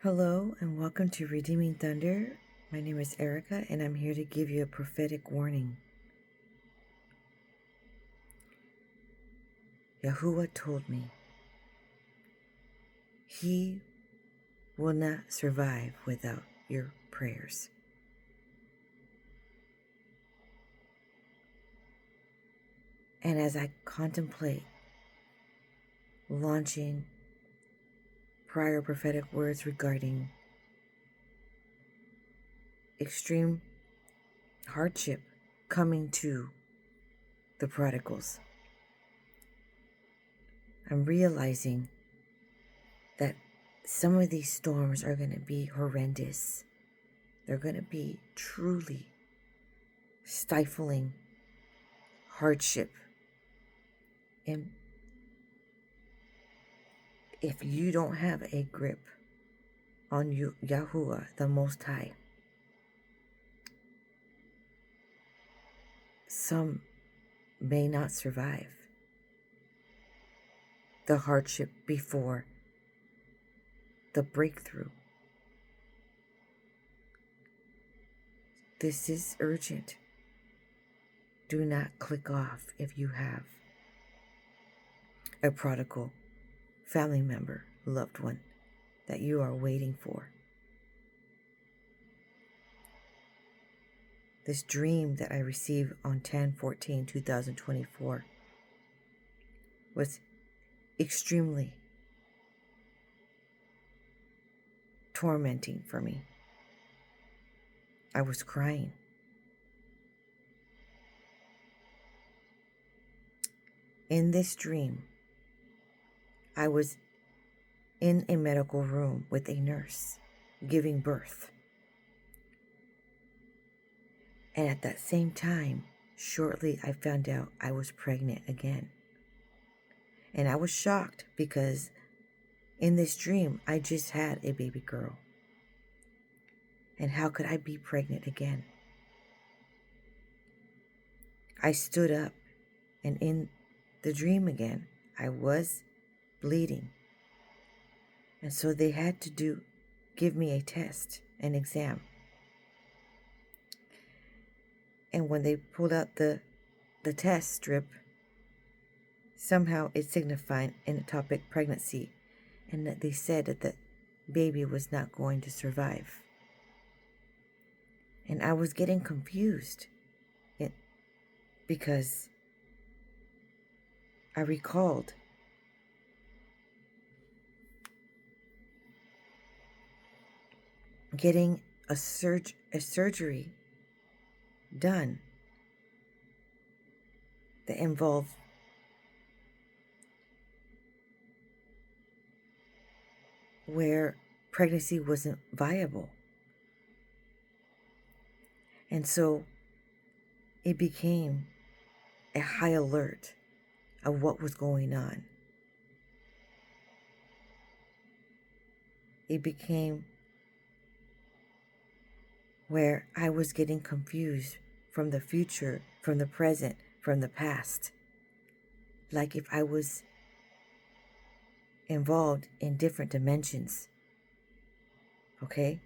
Hello and welcome to Redeeming Thunder. My name is Erica and I'm here to give you a prophetic warning. Yahuah told me he will not survive without your prayers. And as I contemplate launching prior prophetic words regarding extreme hardship coming to the prodigals, I'm realizing that some of these storms are going to be horrendous. They're going to be truly stifling hardship. And if you don't have a grip on Yahuah, the Most High, some may not survive the hardship before the breakthrough. This is urgent. Do not click off if you have a prodigal family member, loved one that you are waiting for. This dream that I received on 10/14/2024 was extremely tormenting for me. I was crying. In this dream, I was in a medical room with a nurse giving birth. And at that same time, shortly I found out I was pregnant again. And I was shocked because in this dream, I just had a baby girl. And how could I be pregnant again? I stood up, and in the dream again, I was bleeding. And so they had to give me a test, an exam. And when they pulled out the test strip, somehow it signified an ectopic pregnancy, and that they said that the baby was not going to survive. And I was getting confused because I recalled getting a surgery done that involved where pregnancy wasn't viable. And so it became a high alert of what was going on. It became where I was getting confused from the future, from the present, from the past. Like if I was involved in different dimensions. Okay?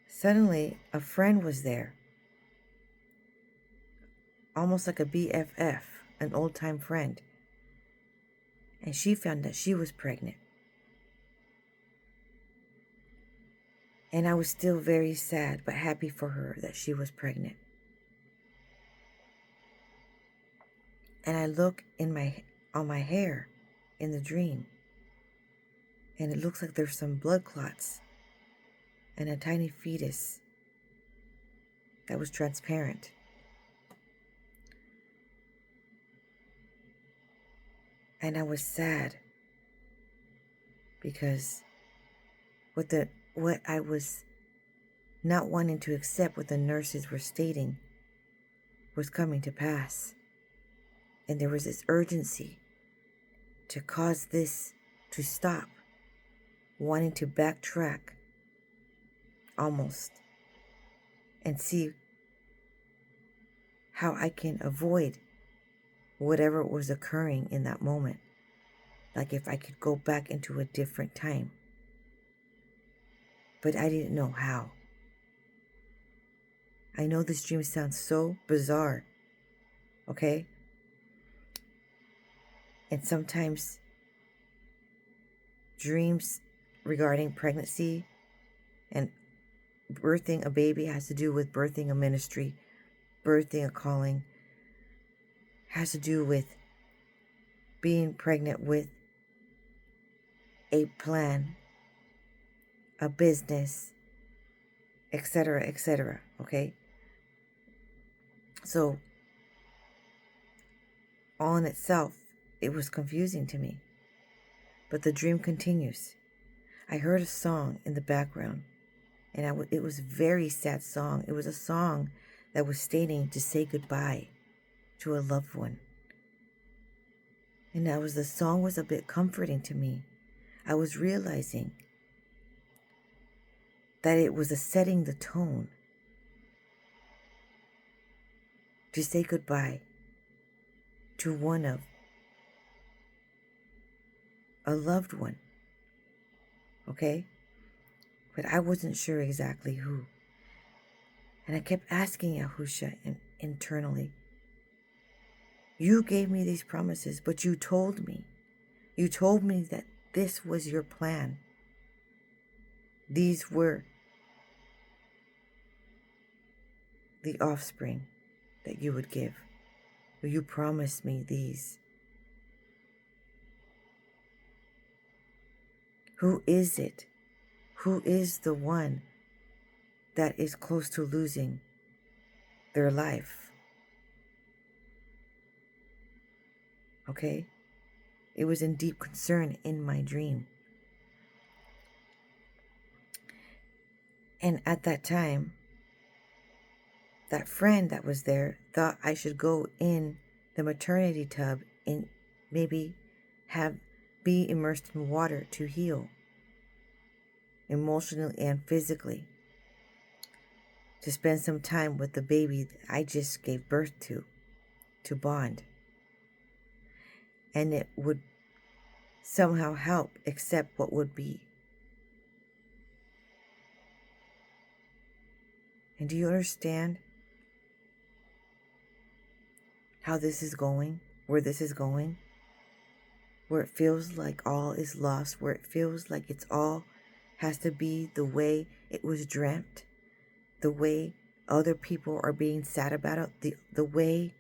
Suddenly, a friend was there. Almost like a BFF, an old-time friend. And she found that she was pregnant. And I was still very sad, but happy for her that she was pregnant. And I look on my hair in the dream, and it looks like there's some blood clots and a tiny fetus that was transparent. And I was sad because what I was not wanting to accept what the nurses were stating was coming to pass. And there was this urgency to cause this to stop, wanting to backtrack almost and see how I can avoid whatever was occurring in that moment. like if I could go back into a different time. But I didn't know how. I know this dream sounds so bizarre, okay? And sometimes dreams regarding pregnancy and birthing a baby has to do with birthing a ministry, birthing a calling, has to do with being pregnant with a plan, a business, etc., okay? So, all in itself, it was confusing to me. But the dream continues. I heard a song in the background, and it was a very sad song. It was a song that was stating to say goodbye to a loved one. And the song was a bit comforting to me. I was realizing that it was setting the tone to say goodbye to a loved one, okay? But I wasn't sure exactly who. And I kept asking Yahusha internally, you gave me these promises, but you told me that this was your plan. These were the offspring that you would give. You promised me these. Who is it? Who is the one that is close to losing their life? Okay? It was in deep concern in my dream. And at that time, that friend that was there thought I should go in the maternity tub and maybe be immersed in water to heal emotionally and physically, to spend some time with the baby that I just gave birth to bond. And it would somehow help accept what would be. And do you understand how this is going, where this is going? Where it feels like all is lost, where it feels like it's all has to be the way it was dreamt, the way other people are being sad about it, the way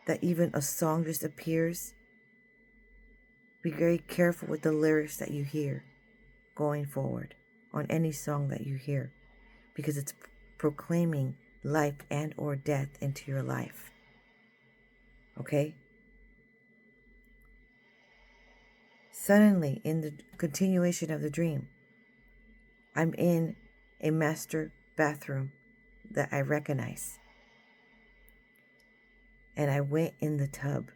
that even a song just appears. Be very careful with the lyrics that you hear going forward on any song that you hear, because it's proclaiming life and or death into your life. Okay? Suddenly, in the continuation of the dream, I'm in a master bathroom that I recognize. And I went in the tub,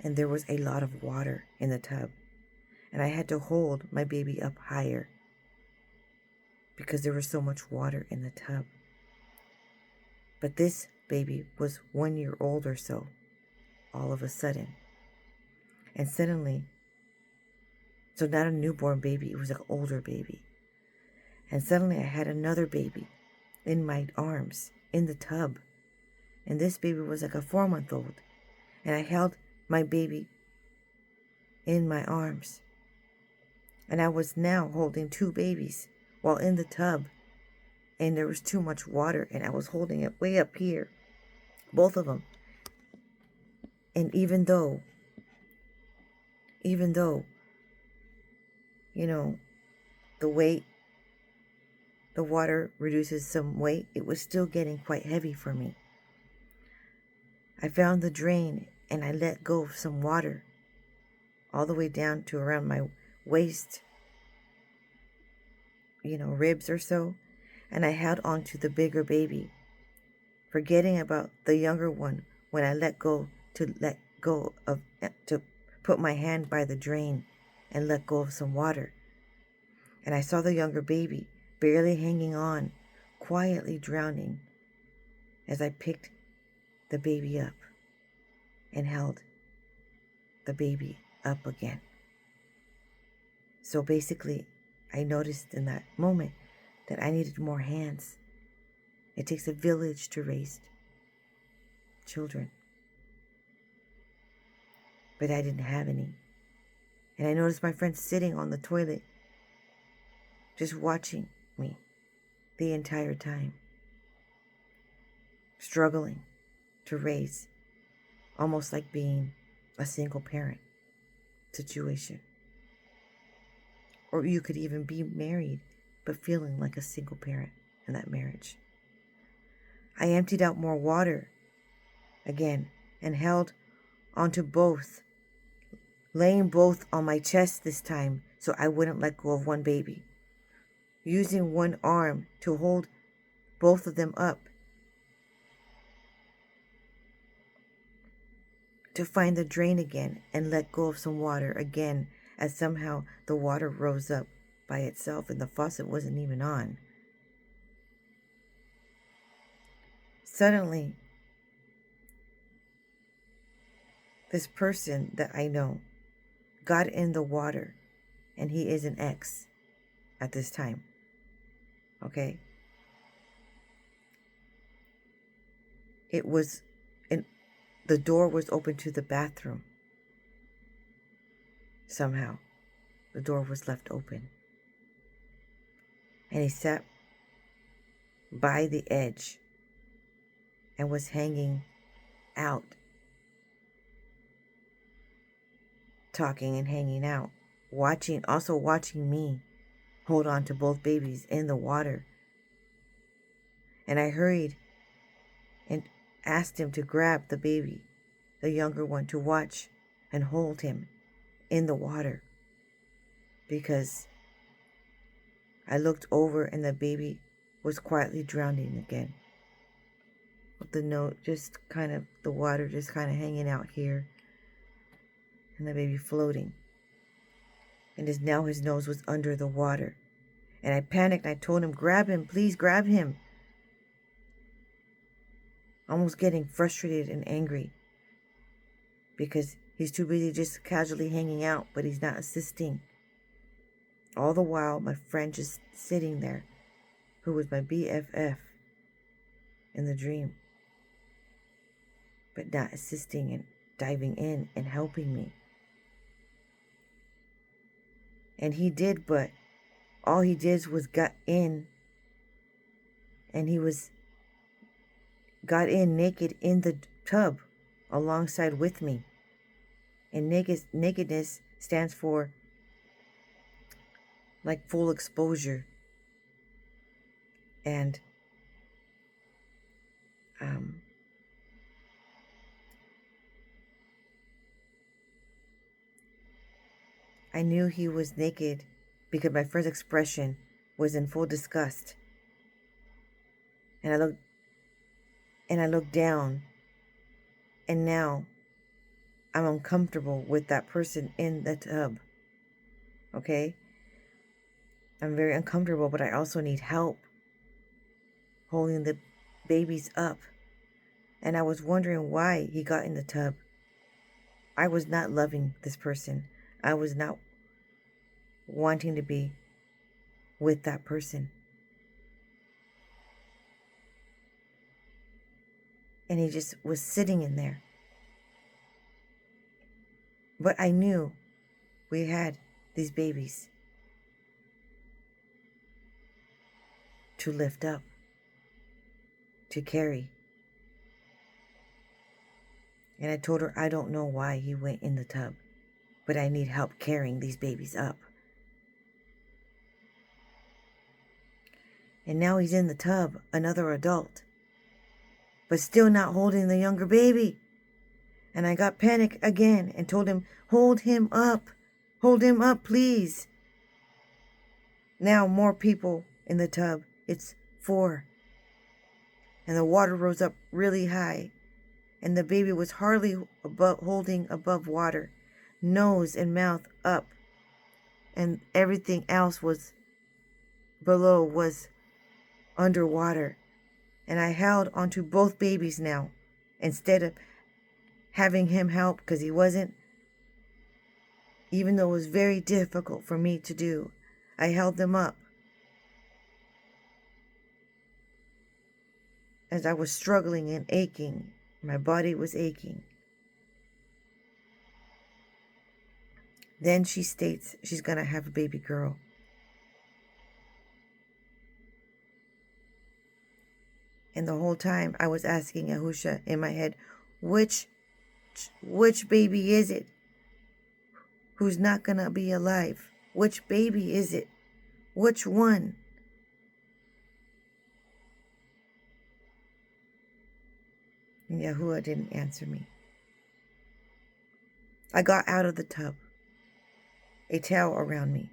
and there was a lot of water in the tub. And I had to hold my baby up higher because there was so much water in the tub. But this baby was 1 year old or so, all of a sudden. And suddenly, so not a newborn baby, it was an older baby. And suddenly I had another baby in my arms, in the tub. And this baby was like a 4-month-old. And I held my baby in my arms. And I was now holding 2 babies while in the tub. And there was too much water, and I was holding it way up here, both of them. And even though, you know, the water reduces some weight, it was still getting quite heavy for me. I found the drain, and I let go of some water all the way down to around my waist, ribs or so. And I held on to the bigger baby, forgetting about the younger one when I to put my hand by the drain and let go of some water. And I saw the younger baby barely hanging on, quietly drowning, as I picked the baby up and held the baby up again. So basically, I noticed in that moment that I needed more hands. It takes a village to raise children. But I didn't have any. And I noticed my friend sitting on the toilet, just watching me the entire time, struggling to raise, almost like being a single parent situation. Or you could even be married, but feeling like a single parent in that marriage. I emptied out more water again and held onto both, laying both on my chest this time so I wouldn't let go of one baby, using one arm to hold both of them up to find the drain again and let go of some water again, as somehow the water rose up by itself and the faucet wasn't even on. Suddenly, this person that I know got in the water, and he is an ex at this time. Okay? The door was open to the bathroom. Somehow, the door was left open. And he sat by the edge and was hanging out, talking and hanging out, also watching me hold on to both babies in the water. And I hurried and asked him to grab the baby, the younger one, to watch and hold him in the water, because I looked over and the baby was quietly drowning again, with the water just kind of hanging out here, and the baby floating, and now his nose was under the water. And I panicked. I told him, grab him, please grab him. Almost getting frustrated and angry because he's too busy just casually hanging out, but he's not assisting. All the while, my friend just sitting there, who was my BFF in the dream, but not assisting and diving in and helping me. And he did, but all he did was got in, and he got in naked in the tub alongside with me. And nakedness stands for like full exposure. And I knew he was naked because my friend's expression was in full disgust. And I looked down, and now I'm uncomfortable with that person in the tub. Okay? I'm very uncomfortable, but I also need help holding the babies up. And I was wondering why he got in the tub. I was not loving this person. I was not wanting to be with that person. And he just was sitting in there. But I knew we had these babies to lift up, to carry. And I told her I don't know why he went in the tub, but I need help carrying these babies up. And now he's in the tub, another adult, but still not holding the younger baby. And I got panicked again and told him, hold him up, please. Now more people in the tub. It's 4. And the water rose up really high. And the baby was hardly holding above water, nose and mouth up. And everything else was below was underwater. And I held onto both babies now, instead of having him help, because he wasn't even though it was very difficult for me to do. I held them up as I was struggling and aching. My body was aching. Then she states she's going to have a baby girl. And the whole time I was asking Yahushua in my head, which baby is it who's not going to be alive? Which baby is it? Which one? And Yahuwah didn't answer me. I got out of the tub, a towel around me,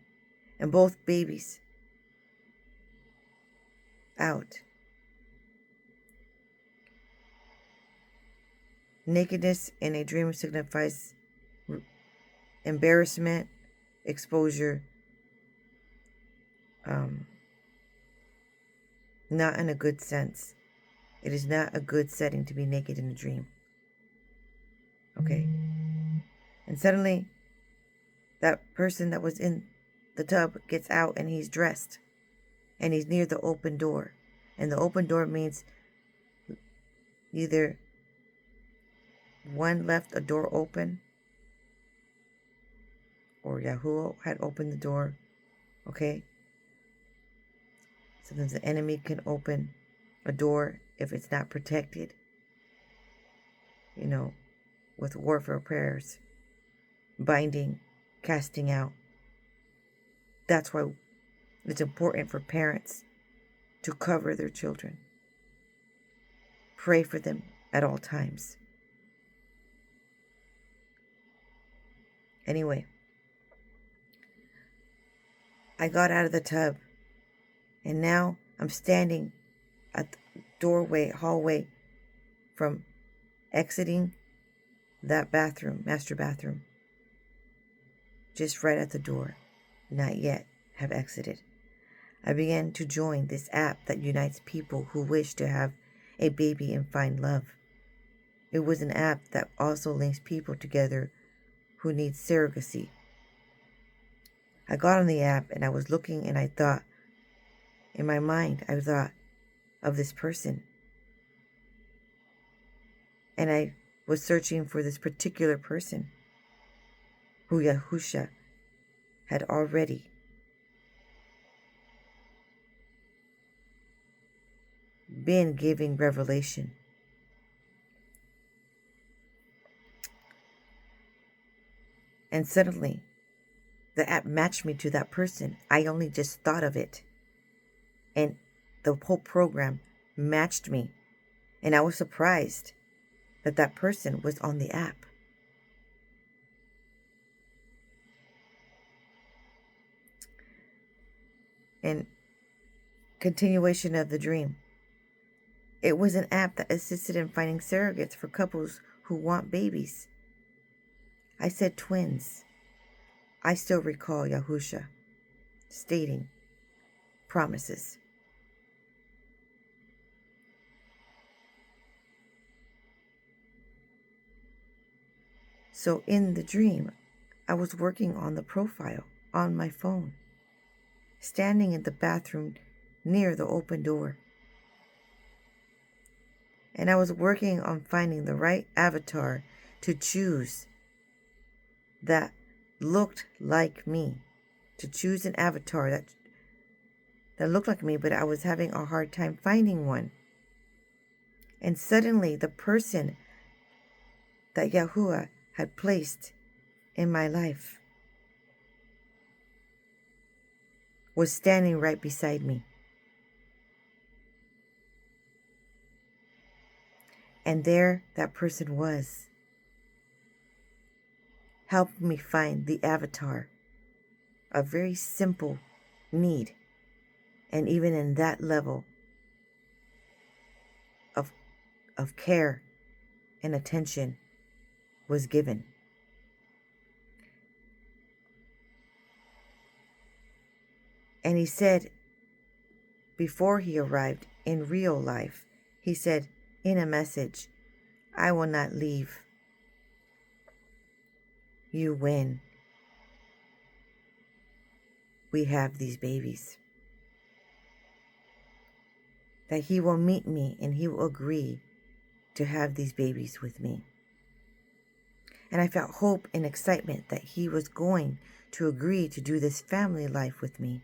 and both babies out. Nakedness in a dream signifies embarrassment, exposure, not in a good sense. It is not a good setting to be naked in a dream. Okay? And suddenly, that person that was in the tub gets out and he's dressed. And he's near the open door. And the open door means either one left a door open, or Yahuwah had opened the door. Okay? Sometimes the enemy can open a door if it's not protected, with warfare prayers, binding, casting out. That's why it's important for parents to cover their children. Pray for them at all times. Anyway, I got out of the tub, and now I'm standing at the hallway from exiting that bathroom, master bathroom, just right at the door. Not yet have exited. I began to join this app that unites people who wish to have a baby and find love. It was an app that also links people together who need surrogacy. I got on the app and I was looking, and I thought, in my mind, I thought of this person. And I was searching for this particular person who Yahushua had already been giving revelation. And suddenly, the app matched me to that person. I only just thought of it. And the whole program matched me. And I was surprised that that person was on the app. And continuation of the dream. It was an app that assisted in finding surrogates for couples who want babies. I said twins. I still recall Yahushua stating promises. So in the dream, I was working on the profile on my phone, standing in the bathroom near the open door. And I was working on finding the right avatar to choose that looked like me, to choose an avatar that looked like me, but I was having a hard time finding one. And suddenly the person that Yahuwah had placed in my life was standing right beside me. And there that person was, helped me find the avatar, a very simple need. And even in that level of care and attention was given. And he said, before he arrived in real life, he said in a message, I will not leave you when we have these babies. That he will meet me and he will agree to have these babies with me. And I felt hope and excitement that he was going to agree to do this family life with me.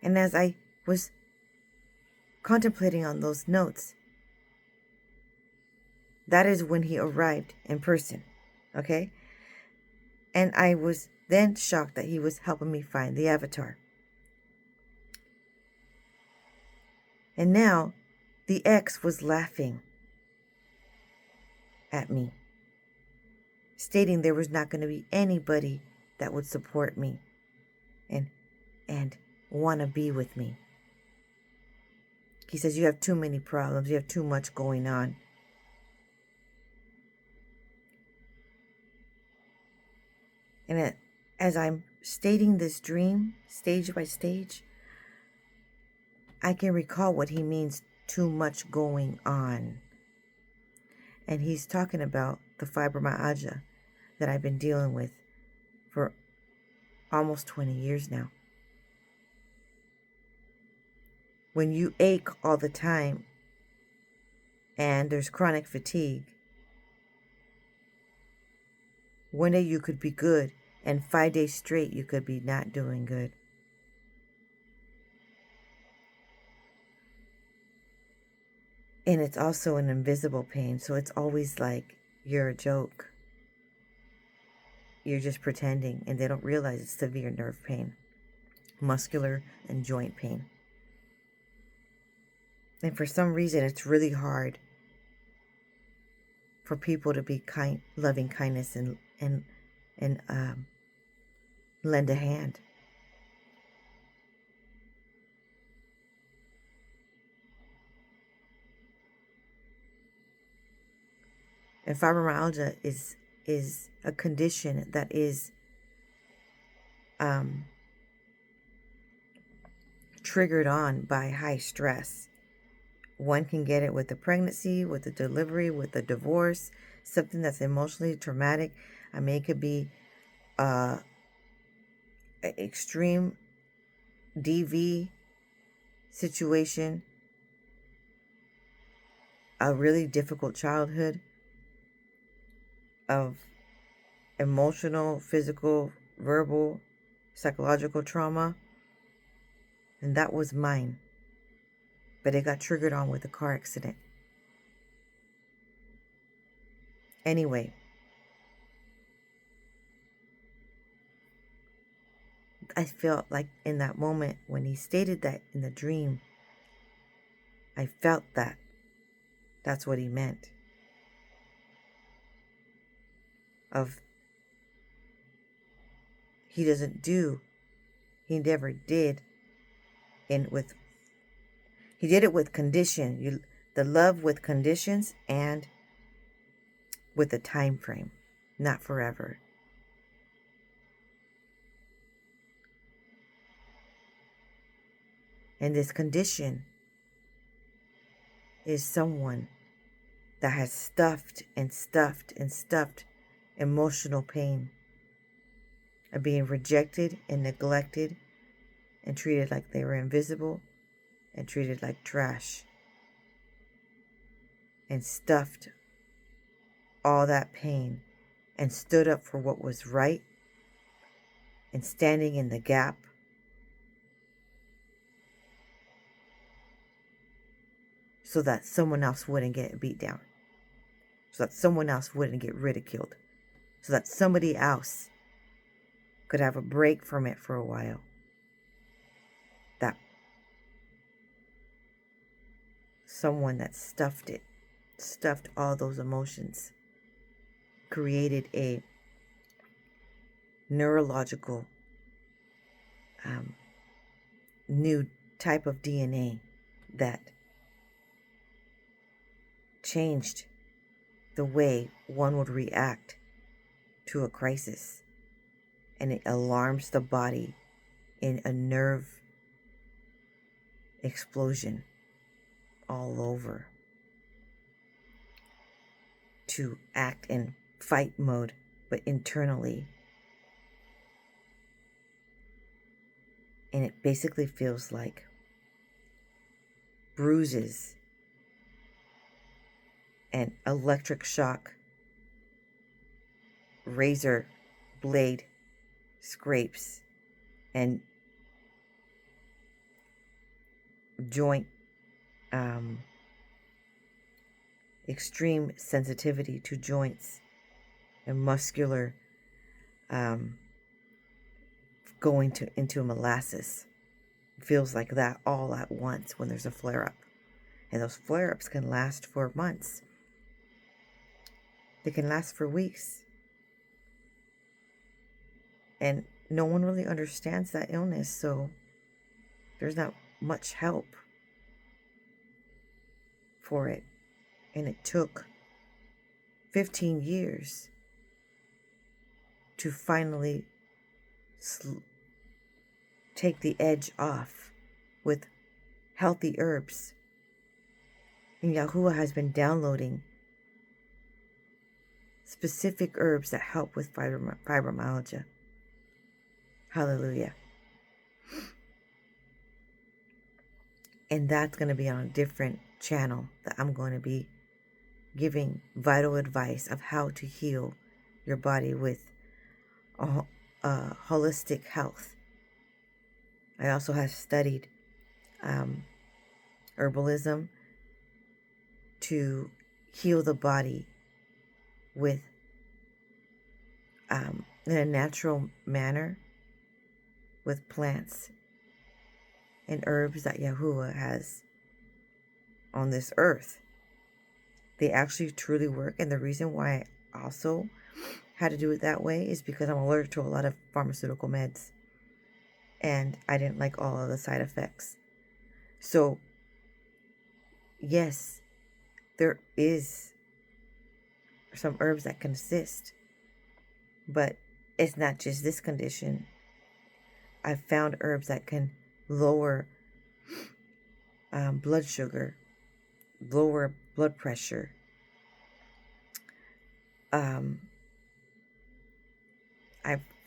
And as I was contemplating on those notes, that is when he arrived in person, okay? And I was then shocked that he was helping me find the avatar. And now the ex was laughing at me, stating there was not going to be anybody that would support me and want to be with me. He says, you have too many problems. You have too much going on. And as I'm stating this dream, stage by stage, I can recall what he means, too much going on. And he's talking about the fibromyalgia that I've been dealing with for almost 20 years now. When you ache all the time and there's chronic fatigue, one day you could be good and 5 days straight you could be not doing good. And it's also an invisible pain, so it's always like you're a joke. You're just pretending, and they don't realize it's severe nerve pain, muscular and joint pain. And for some reason, it's really hard for people to be kind, loving kindness and lend a hand. And fibromyalgia is a condition that is triggered on by high stress. One can get it with the pregnancy, with the delivery, with the divorce, something that's emotionally traumatic. I mean, it could be extreme DV situation, a really difficult childhood of emotional, physical, verbal, psychological trauma. And that was mine. But it got triggered on with a car accident. Anyway, I felt like in that moment when he stated that in the dream, I felt that that's what he meant. He never did, he did it with condition. The love with conditions and with a time frame, not forever. And this condition is someone that has stuffed emotional pain of being rejected and neglected and treated like they were invisible and treated like trash, and stuffed all that pain and stood up for what was right and standing in the gap so that someone else wouldn't get beat down, so that someone else wouldn't get ridiculed, so that somebody else could have a break from it for a while. That someone that stuffed all those emotions, created a neurological new type of DNA that changed the way one would react to a crisis. And it alarms the body in a nerve explosion all over to act and fight mode, but internally. And it basically feels like bruises and electric shock, razor blade scrapes, and joint extreme sensitivity to joints and muscular going into molasses. It feels like that all at once when there's a flare-up. And those flare-ups can last for months. They can last for weeks. And no one really understands that illness, so there's not much help for it. And it took 15 years to finally take the edge off with healthy herbs. And Yahuah has been downloading specific herbs that help with fibromyalgia. Hallelujah. And that's going to be on a different channel that I'm going to be giving vital advice of how to heal your body with holistic health. I also have studied herbalism to heal the body with in a natural manner with plants and herbs that Yahuah has on this earth. They actually truly work, and the reason why I also had to do it that way is because I'm allergic to a lot of pharmaceutical meds, and I didn't like all of the side effects. So yes, there is some herbs that can assist, but it's not just this condition. I've found herbs that can lower blood sugar, lower blood pressure, I've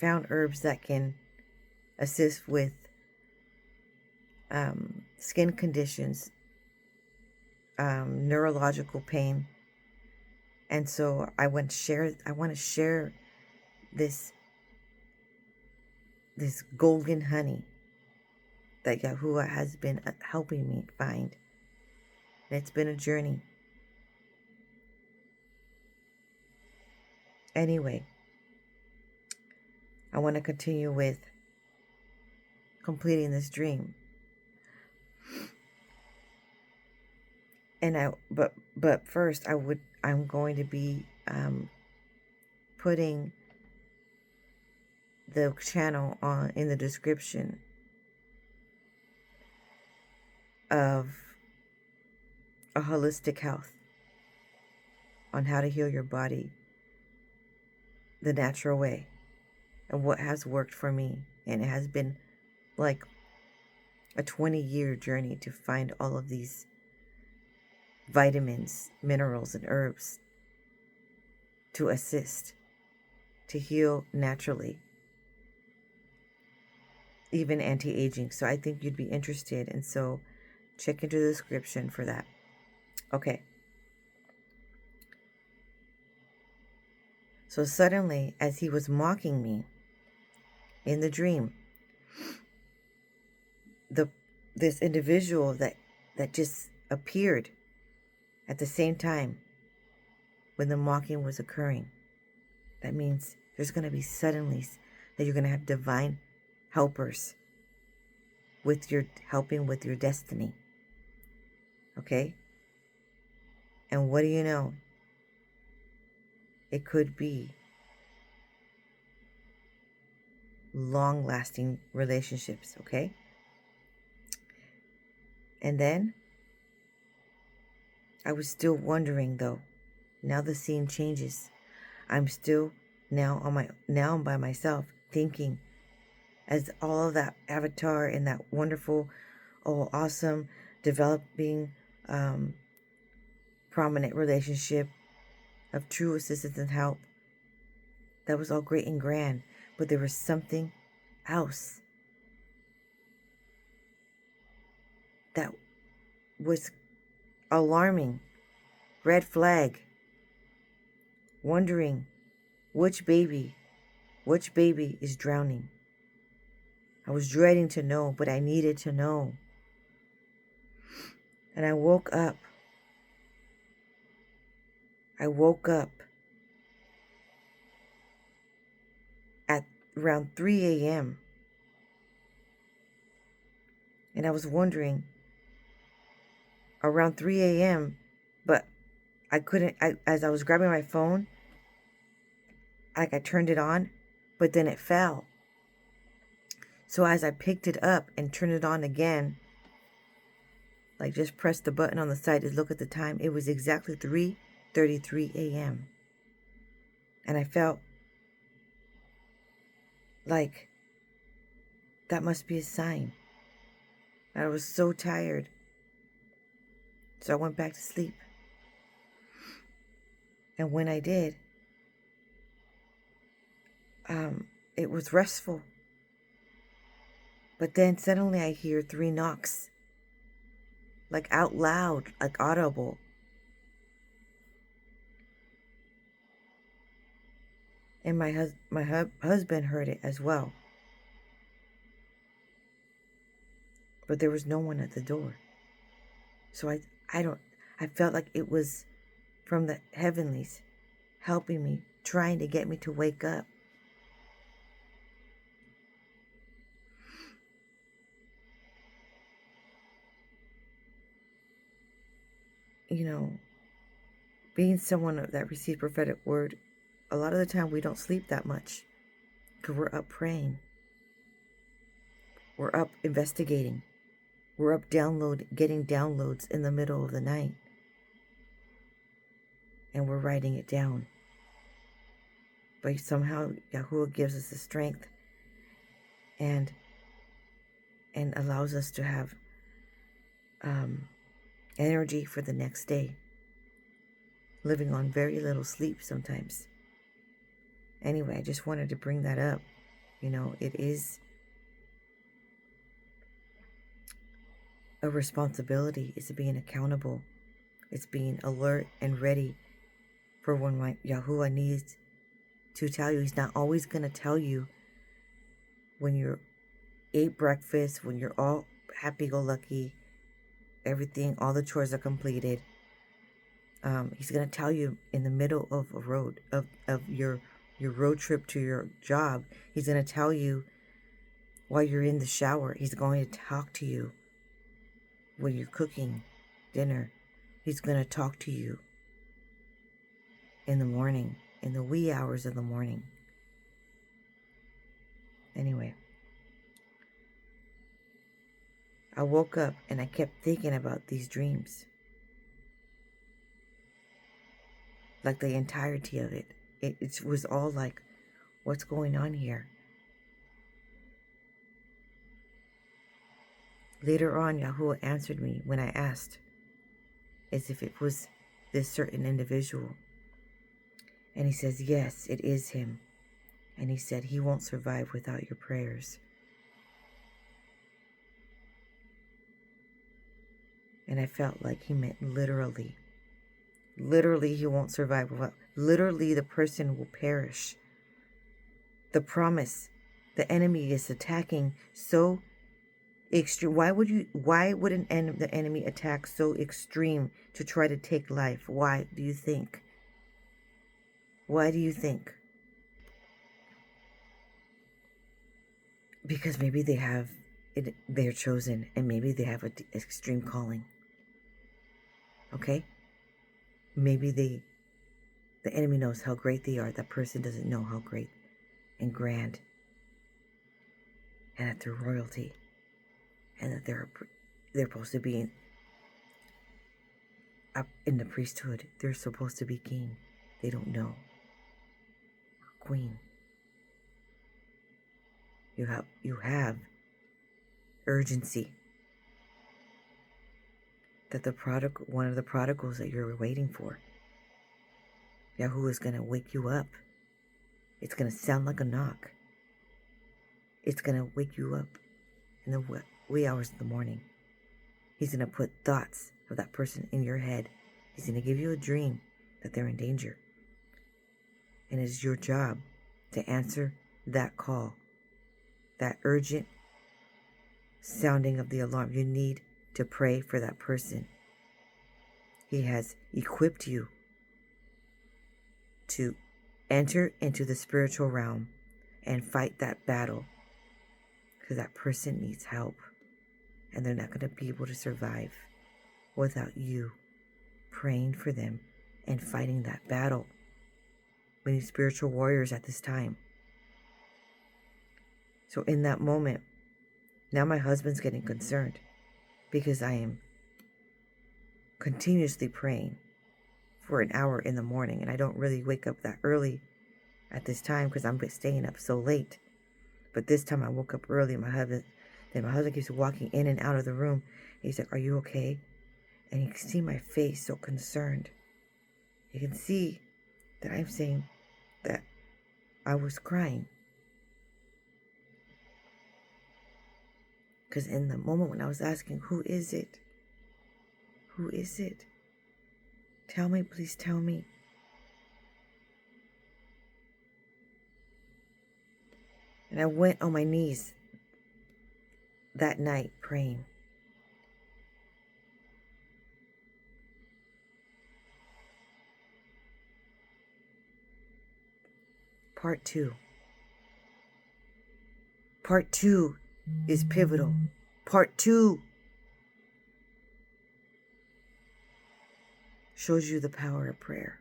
found herbs that can assist with skin conditions, neurological pain. And so I want to share this golden honey that Yahuah has been helping me find. And it's been a journey. Anyway, I want to continue with completing this dream. And but first I'm going to be putting the channel in the description of a holistic health on how to heal your body the natural way and what has worked for me. And it has been like a 20-year journey to find all of these vitamins, minerals, and herbs to assist, to heal naturally, even anti-aging. So I think you'd be interested, and so check into the description for that. Okay. So suddenly, as he was mocking me in the dream, this individual that just appeared at the same time when the mocking was occurring. That means there's going to be suddenlies, that you're going to have divine helpers with your helping with your destiny. Okay? And what do you know? It could be long-lasting relationships, okay? And then I was still wondering, though. Now the scene changes. I'm still now I'm by myself, thinking as all of that avatar in that wonderful, awesome, developing, prominent relationship of true assistance and help That was all great and grand, but there was something else that was alarming. Red flag. Wondering which baby is drowning. I was dreading to know, but I needed to know. And I woke up. At around 3 a.m. And I was wondering around 3 a.m. But I couldn't, as I was grabbing my phone, I turned it on, but then it fell. So as I picked it up and turned it on again, like just pressed the button on the side to look at the time, it was exactly 3:33 a.m. And I felt like that must be a sign. I was so tired. So I went back to sleep. And when I did, it was restful. But then suddenly I hear 3 knocks. Like out loud, like audible. And my husband heard it as well. But there was no one at the door. So I felt like it was from the heavenlies helping me, trying to get me to wake up. You know, being someone that receives prophetic word, a lot of the time we don't sleep that much because we're up praying. We're up investigating. We're up getting downloads in the middle of the night. And we're writing it down. But somehow Yahuah gives us the strength and allows us to have energy for the next day. Living on very little sleep sometimes. Anyway, I just wanted to bring that up. You know, it is a responsibility. It's being accountable. It's being alert and ready for when my Yahuah needs to tell you. He's not always going to tell you when you ate breakfast, when you're all happy-go-lucky, everything, all the chores are completed. He's going to tell you in the middle of a road, of your road trip to your job. He's going to tell you while you're in the shower. He's going to talk to you when you're cooking dinner. He's going to talk to you in the morning, in the wee hours of the morning. Anyway, I woke up and I kept thinking about these dreams. Like the entirety of it. It was all like, what's going on here? Later on, Yahuah answered me when I asked, as if it was this certain individual. And he says, yes, it is him. And he said, he won't survive without your prayers. And I felt like he meant literally. Literally, he won't survive. Literally, the person will perish. The promise, the enemy is attacking so extreme. Why would the enemy attack so extreme to try to take life? Why do you think? Why do you think? Because maybe they have it, they're chosen, and maybe they have an extreme calling. Okay? Maybe the enemy knows how great they are. That person doesn't know how great and grand, and that they're royalty, and that they're supposed to be up in the priesthood. They're supposed to be king. They don't know. Queen. You have urgency. That one of the prodigals that you're waiting for, Yahuah is going to wake you up. It's going to sound like a knock. It's going to wake you up in the wee hours of the morning. He's going to put thoughts of that person in your head. He's going to give you a dream that they're in danger. And it is your job to answer that call, that urgent sounding of the alarm. You need to pray for that person. He has equipped you to enter into the spiritual realm and fight that battle, because that person needs help, and they're not going to be able to survive without you praying for them and fighting that battle. We need spiritual warriors at this time. So in that moment, now my husband's getting concerned because I am continuously praying for an hour in the morning, and I don't really wake up that early at this time because I'm staying up so late. But this time I woke up early, and my husband keeps walking in and out of the room. He's like, "Are you okay?" And you can see my face so concerned. You can see that I'm saying that I was crying. Because in the moment when I was asking, who is it? Who is it? Tell me, please tell me. And I went on my knees that night praying. Part 2. Part 2 is pivotal. Part 2 shows you the power of prayer.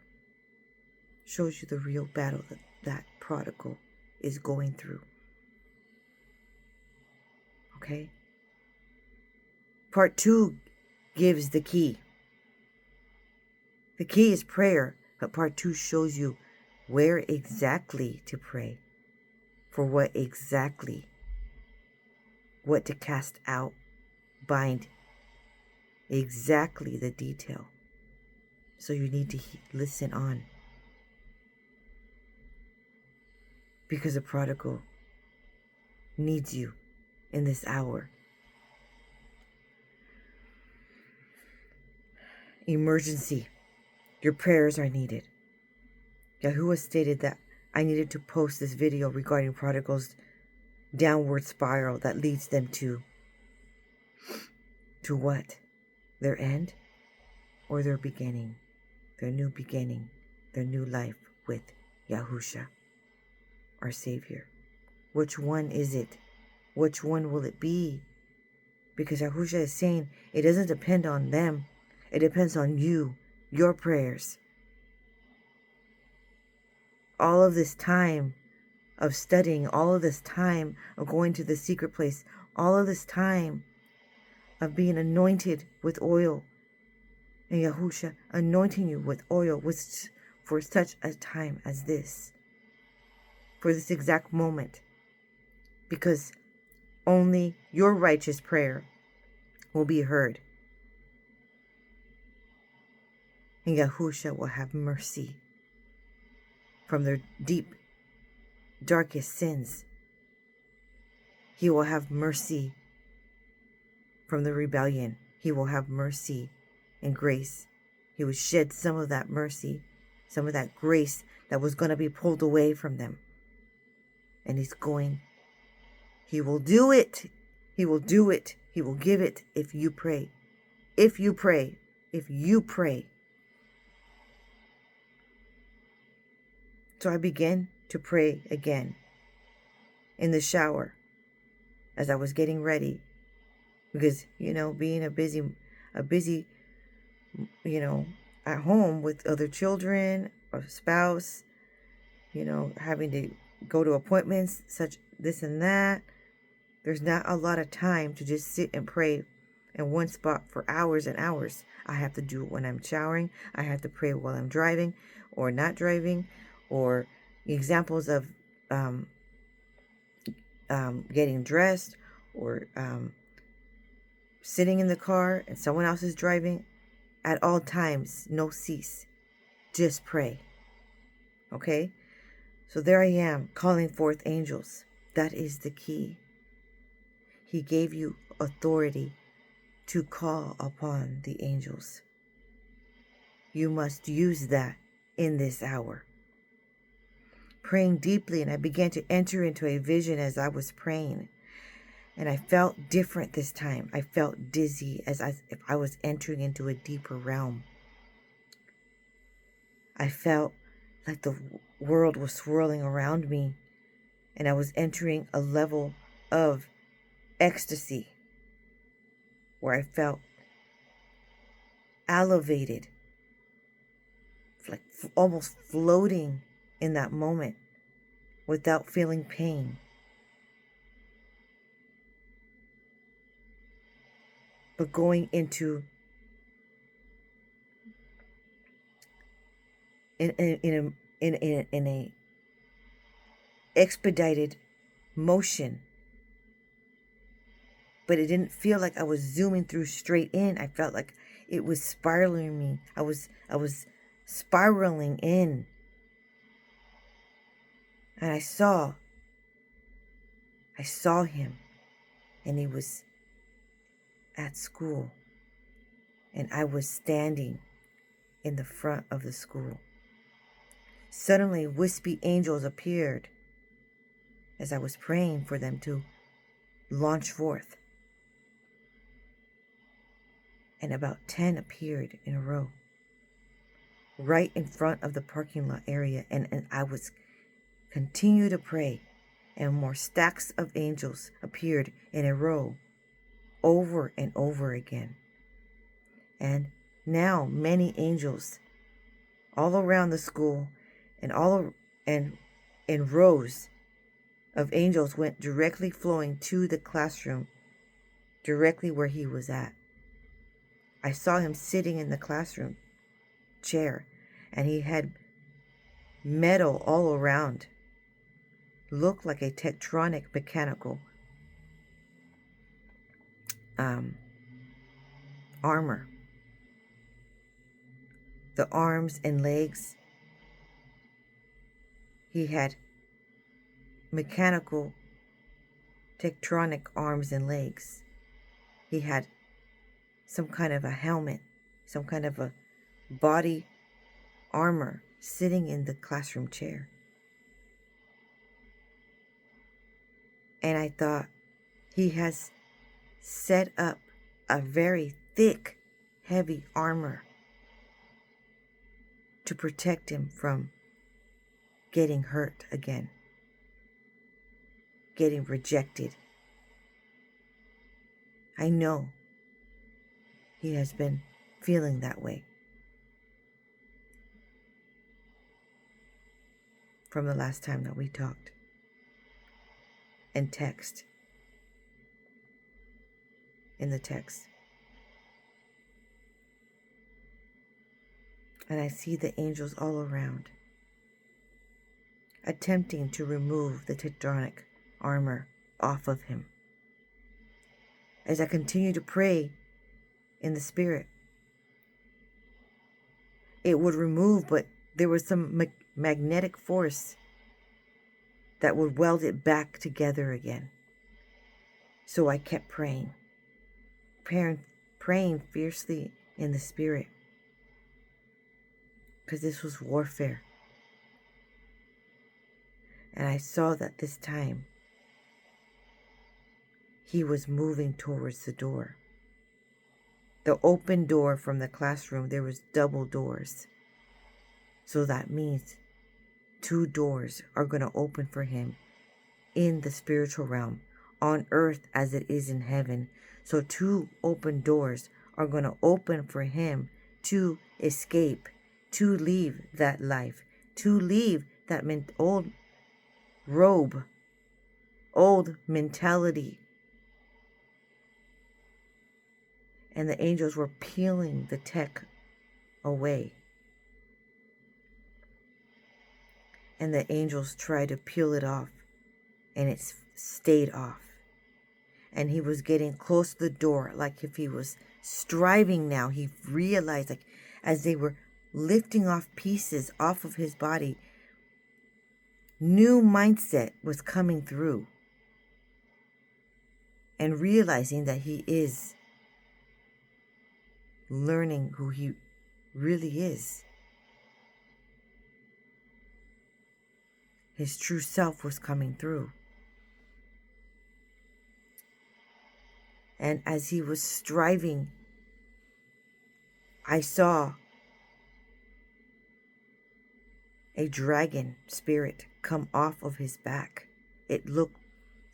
Shows you the real battle that prodigal is going through. Okay? Part 2 gives the key. The key is prayer, but part 2 shows you where exactly to pray. For what exactly. What to cast out, bind. Exactly the detail. So you need to listen on. Because the prodigal needs you in this hour. Emergency. Your prayers are needed. Yahuah stated that I needed to post this video regarding prodigals' downward spiral that leads them to what? Their end or their beginning? Their new beginning, their new life with Yahusha, our Savior. Which one is it? Which one will it be? Because Yahusha is saying it doesn't depend on them. It depends on you, your prayers. All of this time of studying, all of this time of going to the secret place, all of this time of being anointed with oil, and Yahusha anointing you with oil was for such a time as this, for this exact moment, because only your righteous prayer will be heard, and Yahusha will have mercy from their deep, darkest sins. He will have mercy from the rebellion. He will have mercy and grace. He will shed some of that mercy, some of that grace that was going to be pulled away from them. And he will do it. He will do it. He will give it if you pray. If you pray. If you pray. So I began to pray again in the shower as I was getting ready. Because, being a busy, at home with other children or spouse, having to go to appointments, such this and that. There's not a lot of time to just sit and pray in one spot for hours and hours. I have to do it when I'm showering. I have to pray while I'm driving or not driving, or examples of getting dressed, or sitting in the car and someone else is driving. At all times, no cease. Just pray. Okay? So there I am, calling forth angels. That is the key. He gave you authority to call upon the angels. You must use that in this hour. Praying deeply, and I began to enter into a vision as I was praying. And I felt different this time. I felt dizzy as if I was entering into a deeper realm. I felt like the world was swirling around me, and I was entering a level of ecstasy where I felt elevated, like almost floating in that moment without feeling pain. But going into in a expedited motion. But it didn't feel like I was zooming through straight in. I felt like it was spiraling me. I was spiraling in. And I saw him, and he was at school, and I was standing in the front of the school. Suddenly, wispy angels appeared as I was praying for them to launch forth. And about 10 appeared in a row right in front of the parking lot area. And I was continue to pray, and more stacks of angels appeared in a row over and over again. And now many angels all around the school, and in rows of angels went directly flowing to the classroom, directly where he was at. I saw him sitting in the classroom chair, and he had metal all around. Looked like a tectonic mechanical armor. The arms and legs, he had mechanical tectonic arms and legs. He had some kind of a helmet, some kind of a body armor sitting in the classroom chair. And I thought, he has set up a very thick, heavy armor to protect him from getting hurt again, getting rejected. I know he has been feeling that way from the last time that we talked and text, in the text. And I see the angels all around, attempting to remove the tectonic armor off of him. As I continue to pray in the spirit, it would remove, but there was some magnetic force that would weld it back together again. So I kept praying fiercely in the spirit, because this was warfare. And I saw that this time he was moving towards the door. The open door from the classroom, there was double doors. So that means 2 doors are going to open for him in the spiritual realm, on earth as it is in heaven. So 2 open doors are going to open for him to escape, to leave that life, to leave that old robe, old mentality. And the angels were peeling the tech away. And the angels tried to peel it off, and it stayed off. And he was getting close to the door, like if he was striving now. He realized, like, as they were lifting off pieces off of his body, new mindset was coming through, and realizing that he is learning who he really is. His true self was coming through. And as he was striving, I saw a dragon spirit come off of his back. It looked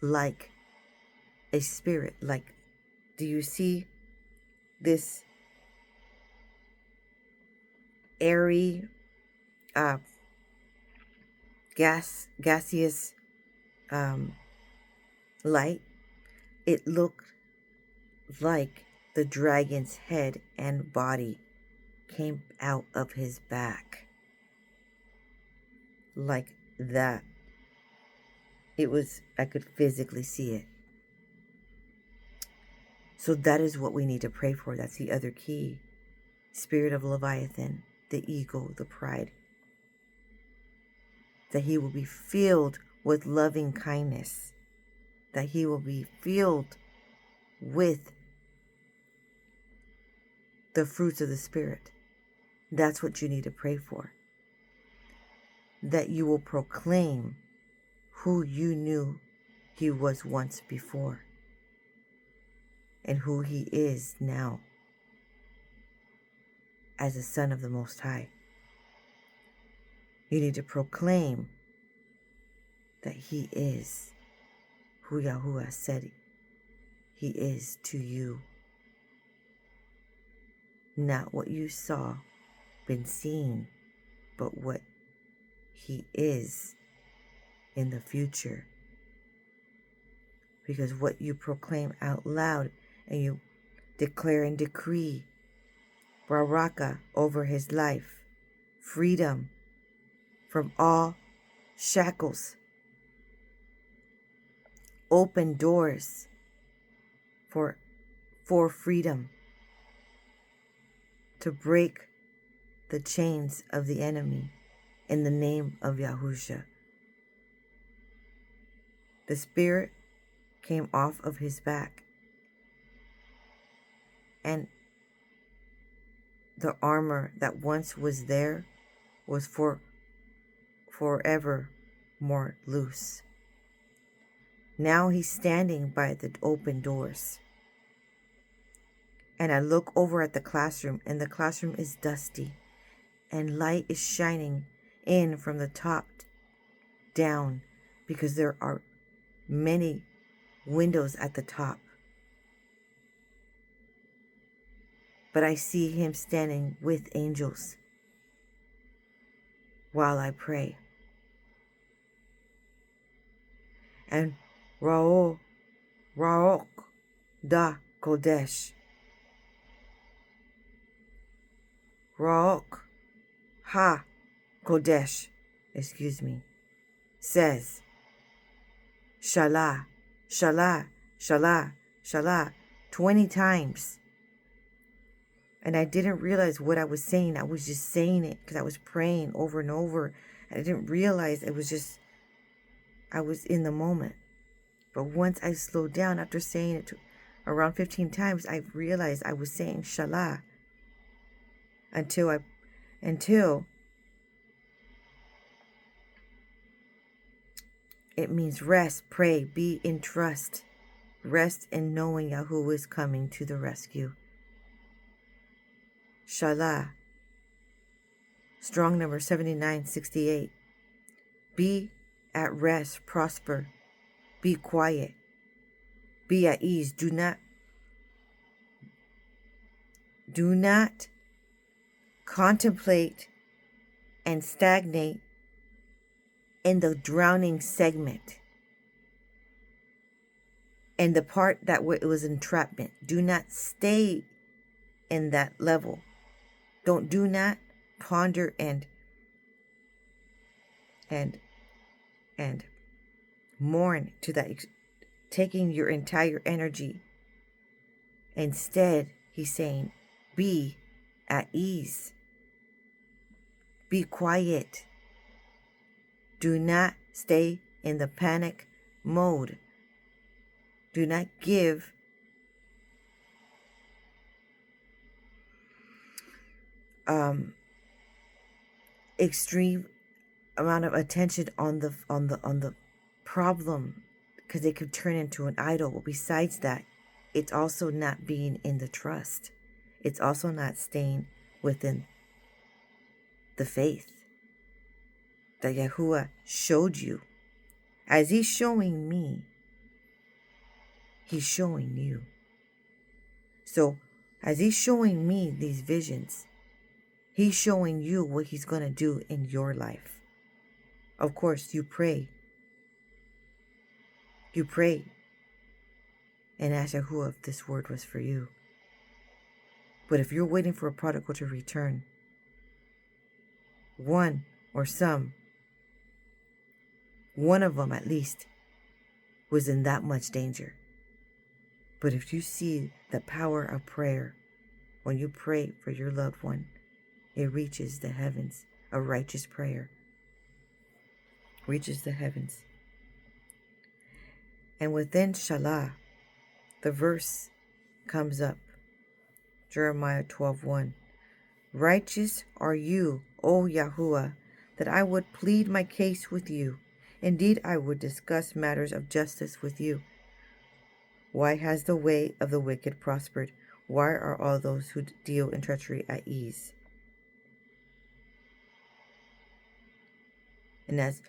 like a spirit. Like, do you see this airy, gaseous light? It looked like the dragon's head and body came out of his back. Like that. It was, I could physically see it. So that is what we need to pray for. That's the other key. Spirit of Leviathan, the ego, the pride. That he will be filled with loving kindness. That he will be filled with the fruits of the Spirit. That's what you need to pray for. That you will proclaim who you knew he was once before and who he is now as a son of the Most High. You need to proclaim that he is who Yahuah said he is to you. Not what you saw, been seen, but what he is in the future. Because what you proclaim out loud and you declare and decree baraka over his life, freedom from all shackles, open doors for freedom, to break the chains of the enemy in the name of Yahushua. The spirit came off of his back, and the armor that once was there was forever more loose. Now he's standing by the open doors. And I look over at the classroom, and the classroom is dusty, and light is shining in from the top down, because there are many windows at the top. But I see him standing with angels while I pray. And Ra'ok da Kodesh, Ra'ok ha Kodesh, says, Shalah, Shalah, Shalah, Shalah, 20 times. And I didn't realize what I was saying. I was just saying it because I was praying over and over. I didn't realize it was just, I was in the moment. But once I slowed down after saying it around 15 times, I realized I was saying Shalah. Until it means rest, pray, be in trust. Rest in knowing Yahuwah is coming to the rescue. Shalah. Strong number 7968. Be at rest, prosper, be quiet, be at ease. Do not contemplate and stagnate in the drowning segment and the part that it was entrapment. Do not stay in that level. Do not ponder and mourn to that, taking your entire energy. Instead, he's saying, be at ease. Be quiet. Do not stay in the panic mode. Do not give extreme amount of attention on the problem, because it could turn into an idol. Well, besides that, it's also not being in the trust. It's also not staying within the faith that Yahuwah showed you. As he's showing me, he's showing you. So as he's showing me these visions, he's showing you what he's going to do in your life. Of course, you pray. You pray and ask Yahuwah if this word was for you. But if you're waiting for a prodigal to return, one or some, one of them at least, was in that much danger. But if you see the power of prayer, when you pray for your loved one, it reaches the heavens. A righteous prayer reaches the heavens. And within Shalah, the verse comes up. Jeremiah 12:1. Righteous are you, O Yahuwah, that I would plead my case with you. Indeed, I would discuss matters of justice with you. Why has the way of the wicked prospered? Why are all those who deal in treachery at ease? And as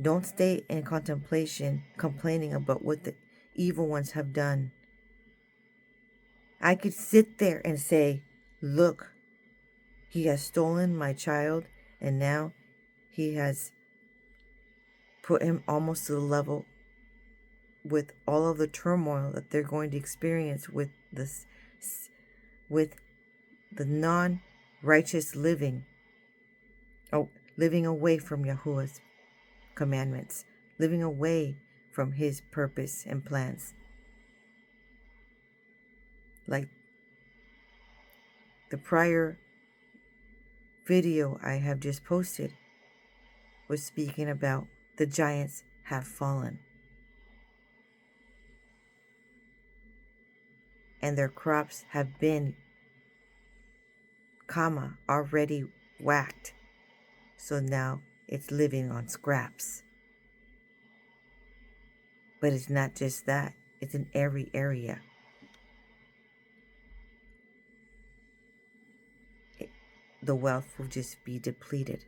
don't stay in contemplation, complaining about what the evil ones have done. I could sit there and say, look, he has stolen my child, and now he has put him almost to the level with all of the turmoil that they're going to experience with this, with the non-righteous living, living away from Yahuwah's commandments, living away from his purpose and plans. Like the prior video I have just posted was speaking about the giants have fallen. And their crops have been, already whacked. So now it's living on scraps. But it's not just that. It's in every area. The wealth will just be depleted.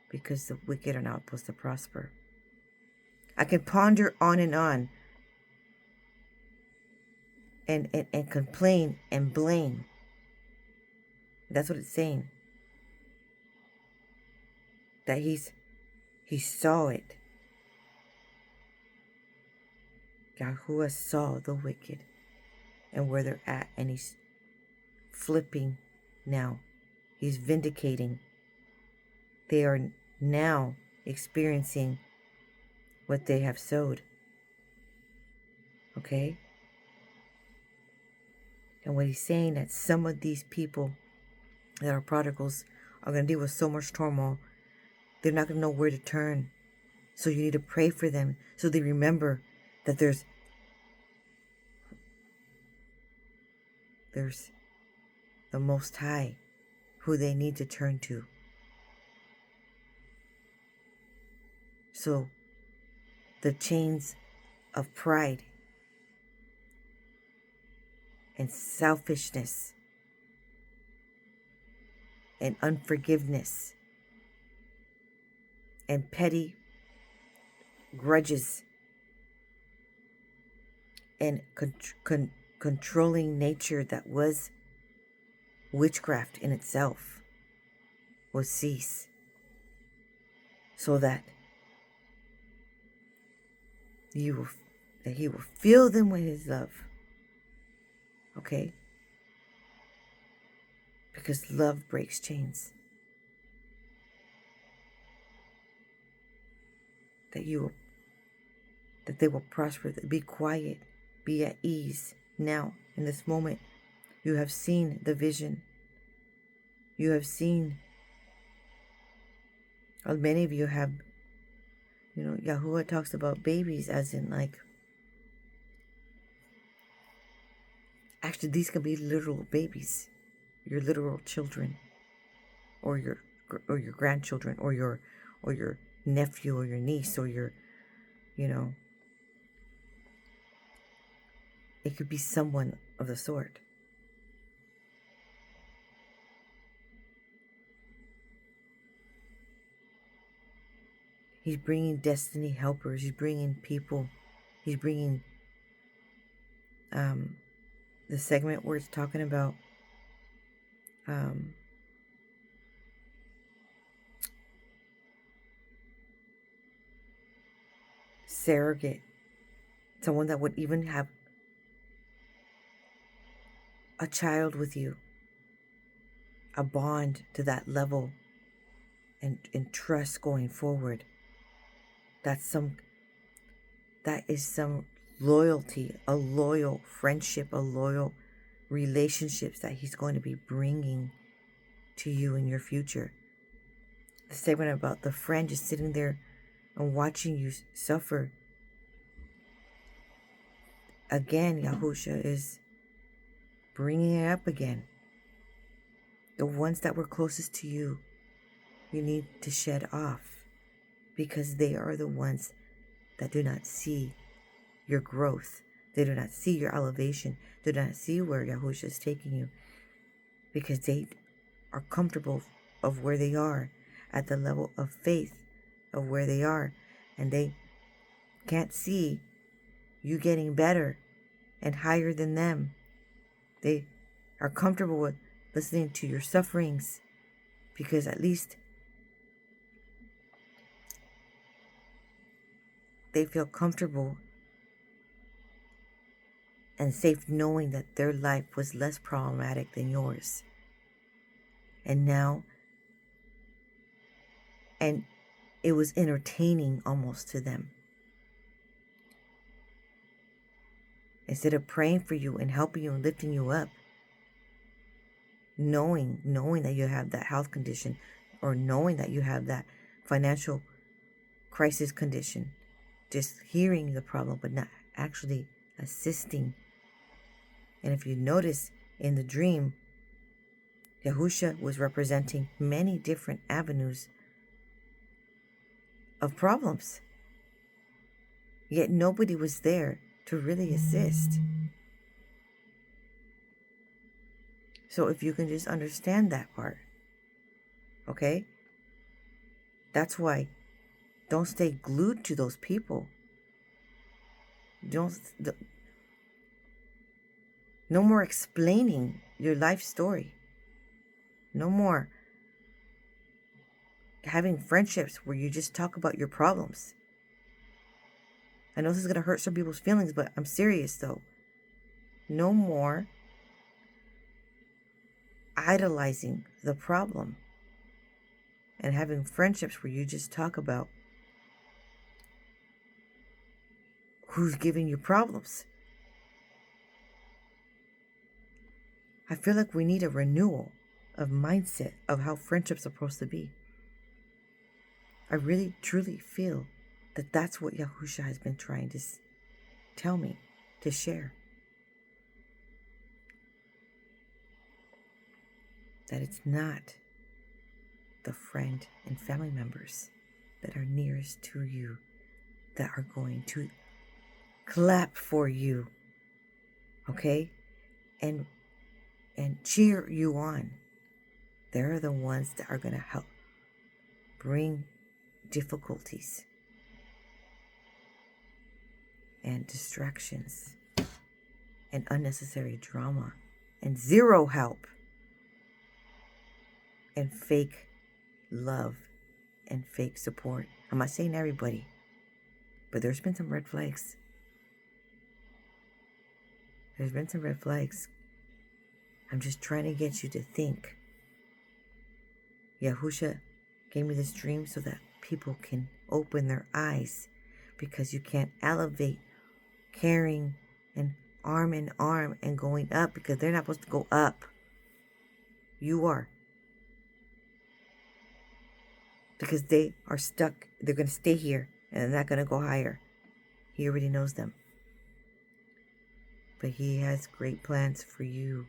Because the wicked are not supposed to prosper. I can ponder on and complain and blame. That's what it's saying. That he saw it. Yahuwah saw the wicked and where they're at, and he's flipping now. He's vindicating. They are now experiencing what they have sowed. Okay? And what he's saying, that some of these people that are prodigals are going to deal with so much turmoil, they're not going to know where to turn. So you need to pray for them so they remember that there's the Most High who they need to turn to. So the chains of pride and selfishness and unforgiveness and petty grudges and controlling nature that was witchcraft in itself will cease, so that he will fill them with his love. Okay? Because love breaks chains. That they will prosper, be quiet, be at ease. Now, in this moment, you have seen the vision. You have seen Many of you have, Yahuwah talks about babies as in like, actually these can be literal babies, your literal children, or your grandchildren, or your nephew, or your niece, or your, it could be someone of the sort. He's bringing destiny helpers. He's bringing people. He's bringing the segment where it's talking about surrogate, someone that would even have a child with you, a bond to that level, and trust going forward. That is some loyalty, a loyal friendship, a loyal relationships that he's going to be bringing to you in your future. The statement about the friend just sitting there and watching you suffer. Again, Yahusha is bringing it up again. The ones that were closest to you, you need to shed off, because they are the ones that do not see your growth. They do not see your elevation. They do not see where Yahusha is taking you, because they are comfortable of where they are, at the level of faith of where they are, and they can't see you getting better and higher than them. They are comfortable with listening to your sufferings, because at least they feel comfortable and safe knowing that their life was less problematic than yours. And it was entertaining almost to them. Instead of praying for you and helping you and lifting you up, knowing that you have that health condition, or knowing that you have that financial crisis condition, just hearing the problem but not actually assisting. And if you notice in the dream, Yahusha was representing many different avenues of problems, yet nobody was there to really assist. So if you can just understand that part, okay? That's why don't stay glued to those people. No more explaining your life story. No more having friendships where you just talk about your problems. I know this is going to hurt some people's feelings, but I'm serious though. No more idolizing the problem and having friendships where you just talk about who's giving you problems. I feel like we need a renewal of mindset of how friendships are supposed to be. I really, truly feel that that's what Yahusha has been trying to tell me, to share. That it's not the friend and family members that are nearest to you that are going to clap for you, okay? And cheer you on. They're the ones that are going to help bring difficulties and distractions and unnecessary drama and zero help and fake love and fake support. I'm not saying everybody, but there's been some red flags. There's been some red flags. I'm just trying to get you to think. Yahusha gave me this dream so that people can open their eyes, because you can't elevate carrying and arm in arm and going up, because they're not supposed to go up. You are. because they are stuck. They're going to stay here and they're not going to go higher. He already knows them. But he has great plans for you,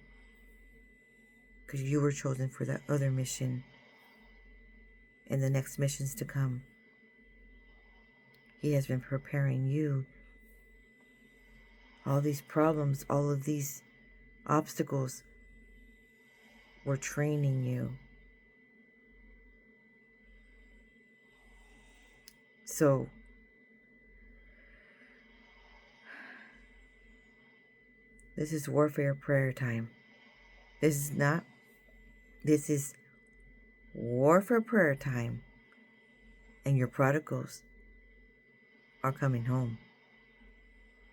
because you were chosen for that other mission and the next missions to come. He has been preparing you. All these problems, all of these obstacles were training you. So, this is warfare prayer time. This is warfare prayer time. And your prodigals are coming home,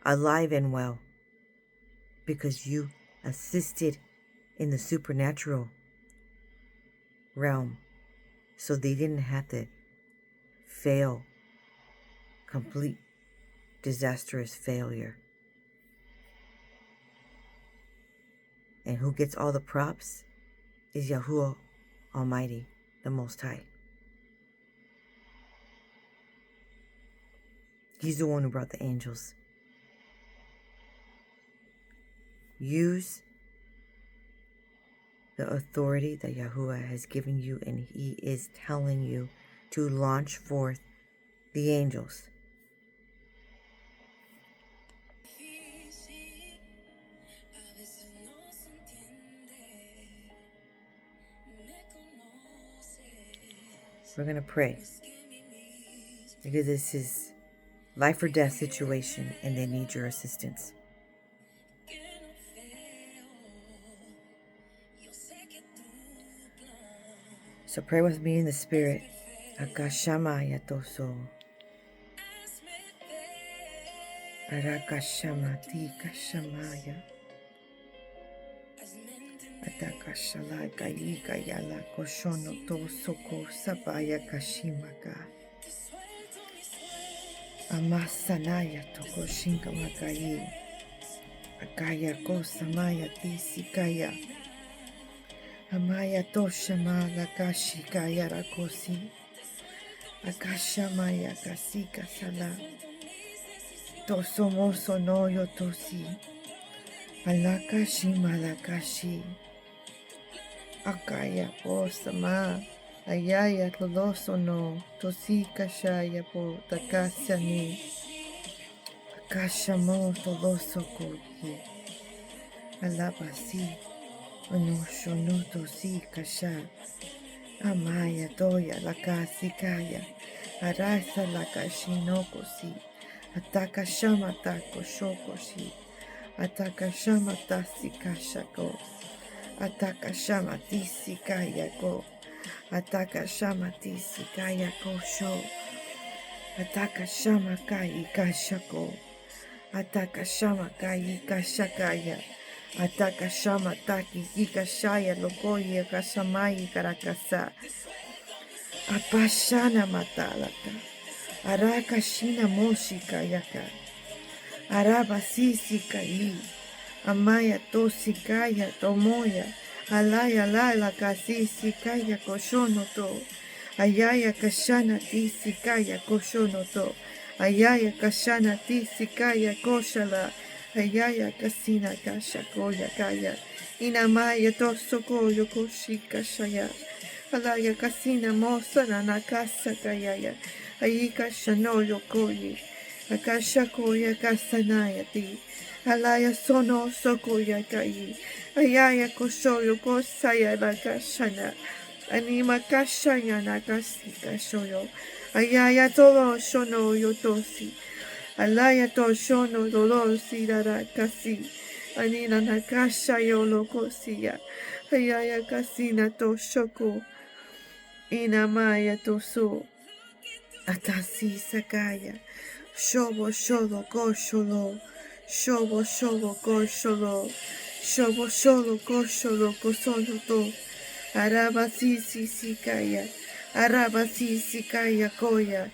alive and well, because you assisted in the supernatural realm, so they didn't have to fail, complete disastrous failure. And who gets all the props is Yahuah Almighty, the Most High. He's the one who brought the angels. Use the authority that Yahuah has given you, and he is telling you to launch forth the angels. We're going to pray, because this is life or death situation and they need your assistance. So pray with me in the spirit. Akashamaya toso. Arakashamati kashamaya. Atakashala kayika yala koshono to soko sabaya kashimaka. Amasanaya toko shinka makayi. Akaya kosamaya tisikaya. Amaya toshama lakashi kaya rakosi. Akashamaya kasika sala. Tosomoso no yotosi. Alakashi malakashi. Akaya po sama. Ayaya loloso no. Tosi kashaya po takasani. Akashamo toloso koyi. Alabasi. Onosho no tosi kasha. Amaya doya lakasi kaya. Arasa lakashi no kosi. Atakashama tako shokoshi. Atakashama tasi kashako. Atakashama tisi kaya go. Atakashama tisi kaya kosho. Atakashama kai kashako. Atakashama kai kashakaya. Atakashama taki ikashaya lokoye kashamai karakasa. Apashana matalaka. Arakashina moshi kayaka. Araba sisi kai. Amaya tosi kaya tomoya. Alaya lala kasisi kaya koshono to. Ayaya kashana tisi kaya koshono to. Ayaya kashana tisi kaya koshala. Ayaya kasina kasha koya kaya. Inamaya tosoko yokoshi kashaya. Alaya kasina mosara nakasa kayaya. Ayika shano yokoyi. Akasha koya kasanaya ti. Alaya sono sokoya kai. Ayaya koshoyo kosaya lakashana. Anima kashaya nakasi kashoyo. Ayaya tolo shono yotosi. Alaya to shono dolosi darakasi. Anina nakasha yolokosia. Ayaya kasina to shoko. Inamaya to so. Atasi sakaya. Shobo sholo kosholo. Shobo sholo kosholo. Shobo sholo kosholo kosono to. Araba sisi sikaya. Araba sisi kaya koya.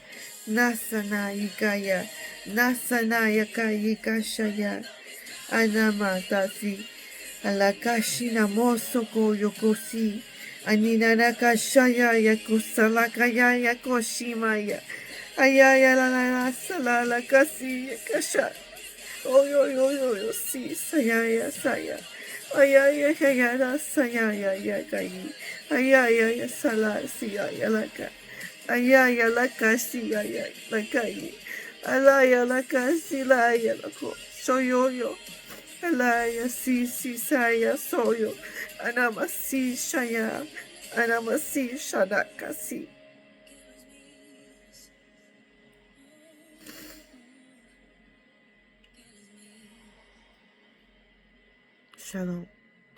Nasana ikaya. Nasana yakaya kashaya. Anama tasi. Alakashina mosoko yokosi. Aninanaka shaya kusalakaya yakoshimaya. Ayaya la la la salala kasi kasha. Oyo yo yo yo si sayaya saya. Ayaya kayara sayaya yakai. Ayaya ya sala siya laka. Ayaya laka siya lakai. Alaya laka silaya lako. Soyoyo. Alaya si saya soyo. Anamasi shaya. Anamasi shadakasi. Shalom.